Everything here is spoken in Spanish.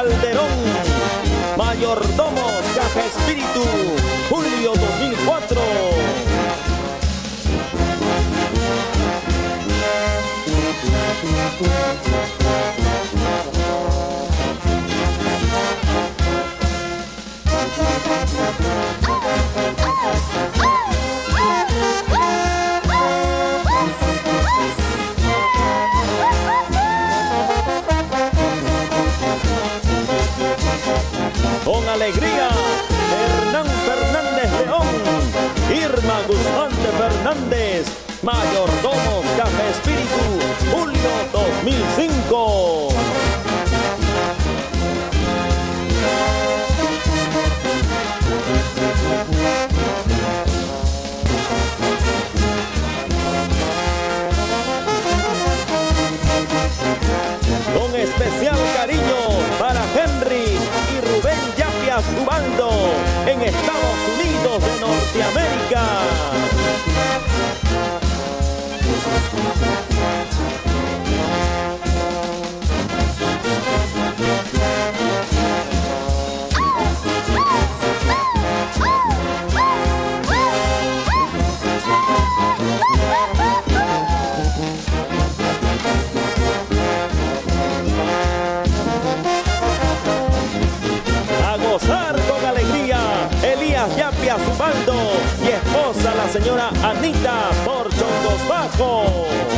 Calderón. Mayordomos Caja Espíritu, julio 2004. Con alegría, Hernán Fernández León, Irma Guzmán de Fernández, Mayordomos Caja Espíritu, julio 2005. Con especial cariño para Henry y Rubén Yapias Ubaldo en Estados Unidos de Norteamérica. Con alegría, Elías Yapias Ubaldo y esposa la señora Anita por Chongos Bajos.